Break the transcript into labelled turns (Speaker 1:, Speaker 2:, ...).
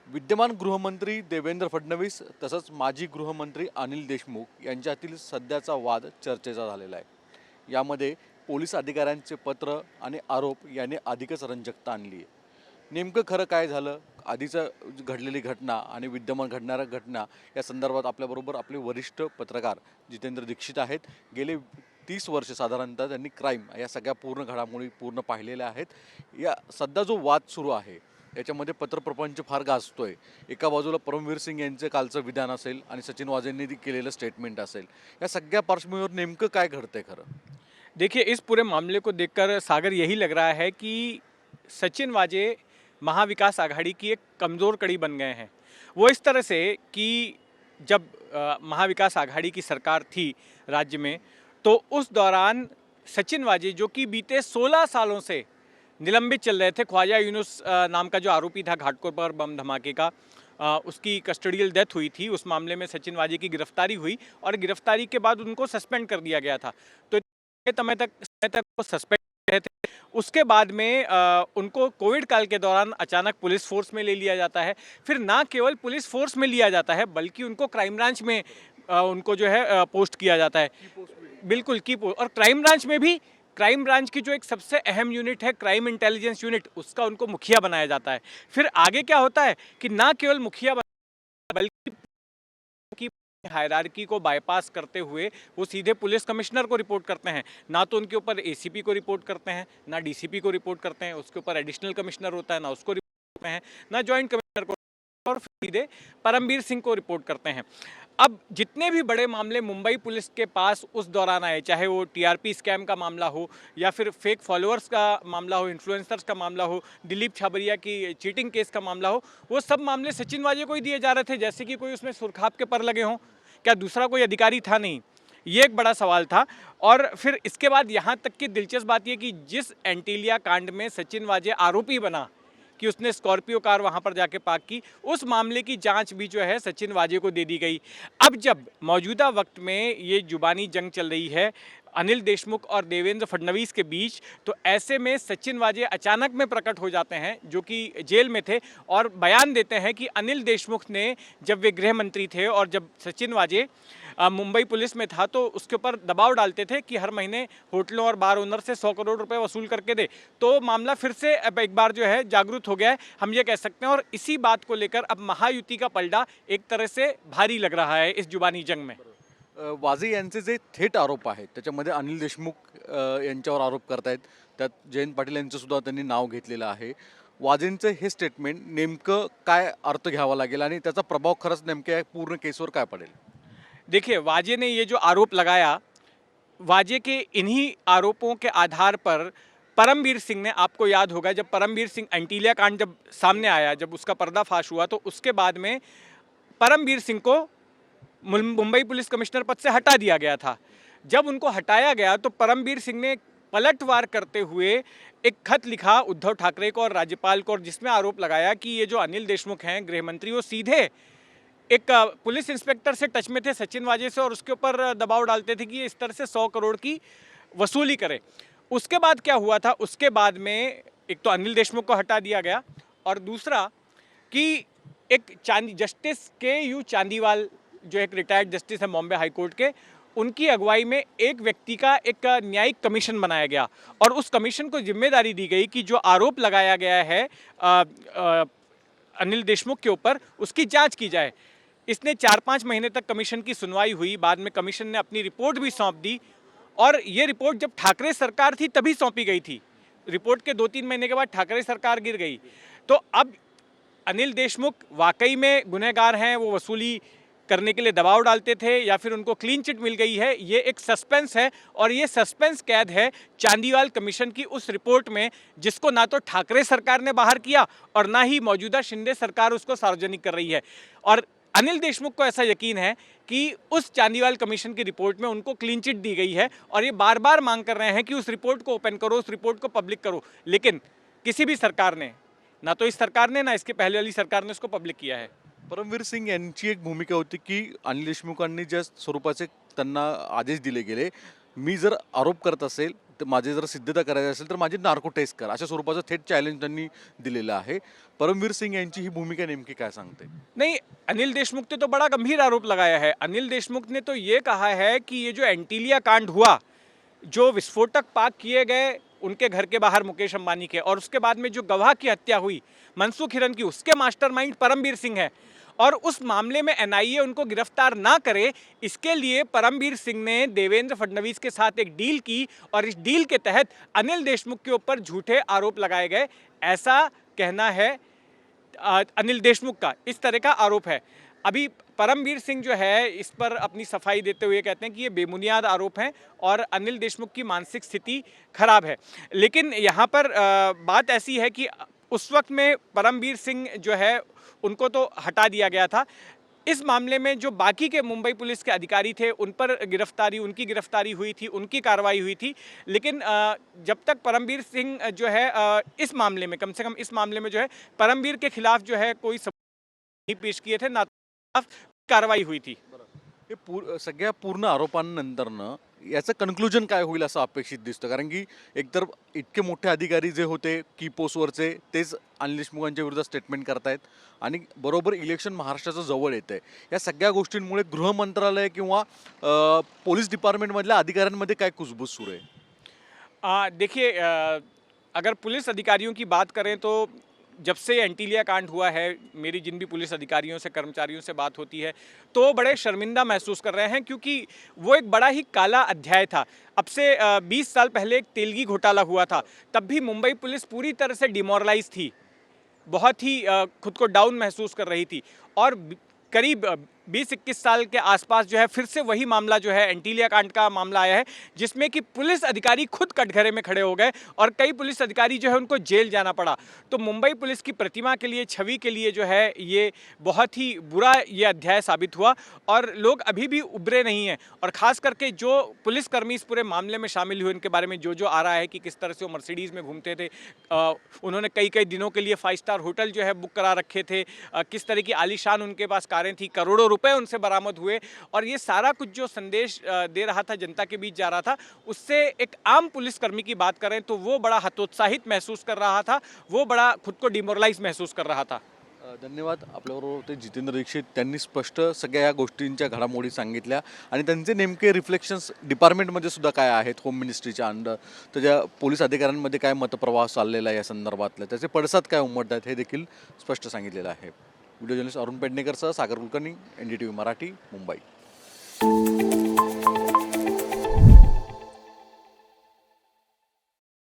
Speaker 1: विद्यमान गृहमंत्री देवेंद्र फडणवीस तसंच माजी गृहमंत्री अनिल देशमुख यांच्यातील सध्याचा वाद चर्चेचा झालेला आहे। यामध्ये पोलीस अधिकाऱ्यांचे पत्र आणि आरोप याने अधिकच रंजकता आणली आहे। नेमकं खरं काय झालं, आधीचं घडलेली घटना आणि विद्यमान घडणाऱ्या घटना या संदर्भात आपल्याबरोबर आपले वरिष्ठ पत्रकार जितेंद्र दीक्षित आहेत। गेले 30 वर्ष साधारणतः त्यांनी क्राईम या सगळ्या पूर्ण घडामोडी पूर्ण पाहिलेल्या आहेत। या सध्या जो वाद सुरू आहे याच्यामध्ये पत्रप्रपंच फार गाजतोय। एका बाजूला परमवीर सिंग यांचं कालचं विधान असेल आणि सचिन वाझेंनी केलेलं स्टेटमेंट असेल, या सगळ्या पार्श्वभूमीवर नेमकं काय घडतंय खरं?
Speaker 2: देखिए, इस पूरे मामले को देखकर सागर यही लग रहा है कि सचिन वाजे महाविकास आघाड़ी की एक कमज़ोर कड़ी बन गए हैं। वो इस तरह से कि जब महाविकास आघाड़ी की सरकार थी राज्य में, तो उस दौरान सचिन वाजे जो कि बीते 16 सालों से निलंबित चल रहे थे। ख्वाजा यूनुस नाम का जो आरोपी था घाटकोर पर बम धमाके का, उसकी कस्टडियल डेथ हुई थी। उस मामले में सचिन वाजे की गिरफ्तारी हुई और गिरफ्तारी के बाद उनको सस्पेंड कर दिया गया था। तो समय तक वो सस्पेंड रहे थे। उसके बाद में उनको कोविड काल के दौरान अचानक पुलिस फोर्स में ले लिया जाता है। फिर ना केवल पुलिस फोर्स में लिया जाता है, बल्कि उनको क्राइम ब्रांच में उनको जो है पोस्ट किया जाता है। बिल्कुल की पोस्ट। और क्राइम ब्रांच में भी क्राइम ब्रांच की जो एक सबसे अहम यूनिट है क्राइम इंटेलिजेंस यूनिट, उसका उनको मुखिया बनाया जाता है। फिर आगे क्या होता है कि ना केवल मुखिया बल्कि की हायरार्की को बाईपास करते हुए वो सीधे पुलिस कमिश्नर को रिपोर्ट करते हैं। ना तो उनके ऊपर एसीपी को रिपोर्ट करते हैं, ना डीसीपी को रिपोर्ट करते हैं। उसके ऊपर एडिशनल कमिश्नर होता है, ना उसको रिपोर्ट करते हैं, ना जॉइंट कमिश्नर को, और सीधे परमवीर सिंह को रिपोर्ट करते हैं। अब जितने भी बड़े मामले मुंबई पुलिस के पास उस दौरान आए, चाहे वो टीआरपी स्कैम का मामला हो या फिर फेक फॉलोअर्स का मामला हो, इन्फ्लुएंसर्स का मामला हो, दिलीप छाबरिया की चीटिंग केस का मामला हो, वो सब मामले सचिन वाजे को ही दिए जा रहे थे, जैसे कि कोई उसमें सुरखाप के पर लगे हों। क्या दूसरा कोई अधिकारी था? नहीं। ये एक बड़ा सवाल था। और फिर इसके बाद यहाँ तक की दिलचस्प बात यह कि जिस एंटीलिया कांड में सचिन वाजे आरोपी बना कि उसने स्कॉर्पियो कार वहाँ पर जाके पार्क की, उस मामले की जांच भी जो है सचिन वाजे को दे दी गई। अब जब मौजूदा वक्त में ये जुबानी जंग चल रही है अनिल देशमुख और देवेंद्र फडणवीस के बीच, तो ऐसे में सचिन वाजे अचानक में प्रकट हो जाते हैं, जो कि जेल में थे, और बयान देते हैं कि अनिल देशमुख ने, जब वे गृह मंत्री थे और जब सचिन वाजे मुंबई पुलिस में था, तो उसके ऊपर दबाव डालते थे कि हर महीने होटलों और बार ओनर से 100 करोड़ रुपए वसूल करके दे। तो मामला फिर से अब एक बार जो है जागरूक हो गया है, हम ये कह सकते हैं। और इसी बात को लेकर अब महायुति का पलड़ा एक तरह से भारी लग रहा है इस जुबानी जंग में।
Speaker 1: वाजे यांचे जे थेट आरोप आहेत त्याच्यामध्ये अनिल देशमुख यांच्यावर आरोप करतायत, त्यात जयंत पाटील यांचं सुद्धा त्यांनी नाव घेतलेलं आहे। वाजेंचं हे स्टेटमेंट नेमकं काय अर्थ घ्यावा लागेल आणि त्याचा प्रभाव खरंच नेमक्या पूर्ण केसवर काय पडेल?
Speaker 2: देखिए, वाजे ने ये जो आरोप लगाया, वाजे के इन्हीं आरोपों के आधार पर परमवीर सिंह ने, आपको याद होगा जब परमवीर सिंह एंटीलिया कांड जब सामने आया, जब उसका पर्दाफाश हुआ, तो उसके बाद में परमवीर सिंह को मुंबई पुलिस कमिश्नर पद से हटा दिया गया था। जब उनको हटाया गया तो परमवीर सिंह ने पलटवार करते हुए एक खत लिखा उद्धव ठाकरे को और राज्यपाल को, और जिसमें आरोप लगाया कि ये जो अनिल देशमुख हैं गृह मंत्री, वो सीधे एक पुलिस इंस्पेक्टर से टच में थे सचिन वाजे से, और उसके ऊपर दबाव डालते थे कि इस तरह से 100 करोड़ की वसूली करे। उसके बाद क्या हुआ था? उसके बाद में एक तो अनिल देशमुख को हटा दिया गया, और दूसरा कि एक जस्टिस के यू चांदीवाल, जो एक रिटायर्ड जस्टिस है बॉम्बे हाई कोर्ट के, उनकी अगुवाई में एक व्यक्ति का एक न्यायिक कमीशन बनाया गया, और उस कमीशन को जिम्मेदारी दी गई कि जो आरोप लगाया गया है अनिल देशमुख के ऊपर, उसकी जांच की जाए। इसने 4-5 महीने तक कमीशन की सुनवाई हुई। बाद में कमीशन ने अपनी रिपोर्ट भी सौंप दी, और ये रिपोर्ट जब ठाकरे सरकार थी तभी सौंपी गई थी। रिपोर्ट के 2-3 महीने के बाद ठाकरे सरकार गिर गई। तो अब अनिल देशमुख वाकई में गुनहगार हैं, वो वसूली करने के लिए दबाव डालते थे, या फिर उनको क्लीन चिट मिल गई है, ये एक सस्पेंस है। और ये सस्पेंस कैद है चांदीवाल कमीशन की उस रिपोर्ट में, जिसको ना तो ठाकरे सरकार ने बाहर किया और ना ही मौजूदा शिंदे सरकार उसको सार्वजनिक कर रही है। और अनिल देशमुख को ऐसा यकीन है कि उस चांदीवाल कमीशन की रिपोर्ट में उनको क्लीन चिट दी गई है, और ये बार बार मांग कर रहे हैं कि उस रिपोर्ट को ओपन करो, उस रिपोर्ट को पब्लिक करो। लेकिन किसी भी सरकार ने, ना तो इस सरकार ने, ना इसके पहले वाली सरकार ने उसको पब्लिक किया है।
Speaker 1: परमवीर सिंग यांची एक भूमिका होती की अनिल देशमुखांनी ज्या स्वरूपाचे त्यांना आदेश दिले गेले, मी जर आरोप करत असेल माझे जर सिद्धता करायची असेल तर माझी नार्को टेस्ट करा, अशा स्वरूपाचं थेट चॅलेंज त्यांनी दिलेलं आहे. परमवीर सिंग यांची ही भूमिका नेमकी काय सांगते?
Speaker 2: नहीं, अनिल देशमुख ने तो बड़ा गंभीर आरोप लगाया है। अनिल देशमुख ने तो ये कहा है कि ये जो एंटीलिया कांड हुआ, जो विस्फोटक पाक किए गए उनके घर के बाहर मुकेश अंबानी के, और उसके बाद में जो गवाह की हत्या हुई मनसुख हिरन की, उसके मास्टरमाइंड परमवीर सिंह है। और उस मामले में एनआईए उनको गिरफ्तार ना करे, इसके लिए परमवीर सिंह ने देवेंद्र फडणवीस के साथ एक डील की और इस डील के तहत अनिल देशमुख के ऊपर झूठे आरोप लगाए गए, ऐसा कहना है अनिल देशमुख का। इस तरह का आरोप है। अभी परमवीर सिंह जो है इस पर अपनी सफाई देते हुए कहते हैं कि ये बेबुनियाद आरोप हैं और अनिल देशमुख की मानसिक स्थिति खराब है। लेकिन यहाँ पर बात ऐसी है कि उस वक्त में परमवीर सिंह जो है उनको तो हटा दिया गया था। इस मामले में जो बाकी के मुंबई पुलिस के अधिकारी थे उन पर उनकी गिरफ्तारी हुई थी, उनकी कार्रवाई हुई थी। लेकिन जब तक परमवीर सिंह जो है इस मामले में, कम से कम इस मामले में जो है परमवीर के खिलाफ जो है कोई सबूत नहीं पेश किए थे, ना कारवाई हुई थी।
Speaker 1: हे सगळ्या पूर्ण आरोपांनंतरनं याचं कन्क्लुजन काय होईल असं अपेक्षित दिसतं? कारण की एकतर इतके मोठे अधिकारी जे होते की पोस्टवरचे, तेच अनिल देशमुखांच्या विरुद्ध स्टेटमेंट करतायत आणि बरोबर इलेक्शन महाराष्ट्राचं जवळ येतं आहे. या सगळ्या गोष्टींमुळे गृह मंत्रालय किंवा पोलीस डिपार्टमेंटमधल्या अधिकाऱ्यांमध्ये काय कुजबूज सुरू आहे?
Speaker 2: देखिए, अगर पुलिस अधिकारियों की बात करें तो जब से एंटीलिया कांड हुआ है, मेरी जिन भी पुलिस अधिकारियों से, कर्मचारियों से बात होती है तो बड़े शर्मिंदा महसूस कर रहे हैं, क्योंकि वो एक बड़ा ही काला अध्याय था। अब से 20 साल पहले एक तेलगी घोटाला हुआ था, तब भी मुंबई पुलिस पूरी तरह से डिमोरलाइज थी, बहुत ही खुद को डाउन महसूस कर रही थी। और करीब 20-21 साल के आसपास जो है फिर से वही मामला जो है एंटीलिया कांड का मामला आया है, जिसमें कि पुलिस अधिकारी खुद कटघरे में खड़े हो गए और कई पुलिस अधिकारी जो है उनको जेल जाना पड़ा। तो मुंबई पुलिस की प्रतिमा के लिए, छवि के लिए जो है ये बहुत ही बुरा ये अध्याय साबित हुआ और लोग अभी भी उभरे नहीं हैं। और ख़ास करके जो पुलिसकर्मी इस पूरे मामले में शामिल हुए, उनके बारे में जो आ रहा है कि किस तरह से वो मर्सिडीज़ में घूमते थे, उन्होंने कई दिनों के लिए 5 स्टार होटल जो है बुक करा रखे थे, किस तरह की आलीशान उनके पास कारें थी, करोड़ों रुपए उनसे बरामद हुए। और ये सारा कुछ जो संदेश दे रहा था, जनता के बीच जा रहा था, उससे एक आम पुलिसकर्मी की बात करें तो वो बड़ा हतोत्साहित महसूस कर रहा था, वो बड़ा खुद को डिमोरलाइज महसूस कर रहा था।
Speaker 1: धन्यवाद. आपल्याबरोबर होते जितेंद्र दीक्षित. त्यांनी स्पष्ट सगळ्या या गोष्टींच्या घडामोडी सांगितल्या आणि त्यांचे नेमके रिफ्लेक्शन्स डिपार्टमेंटमध्ये सुद्धा काय आहेत, होम मिनिस्ट्रीच्या अंडर त्याच्या पोलीस अधिकाऱ्यांमध्ये काय मतप्रवाह चाललेला आहे या संदर्भातलं, त्याचे पडसाद काय उमटत आहेत हे देखील स्पष्ट सांगितलेलं आहे. व्हिडिओ जर्नलिस्ट अरुण पेडणेकरसह सागर कुलकर्णी, NDTV मराठी, मुंबई.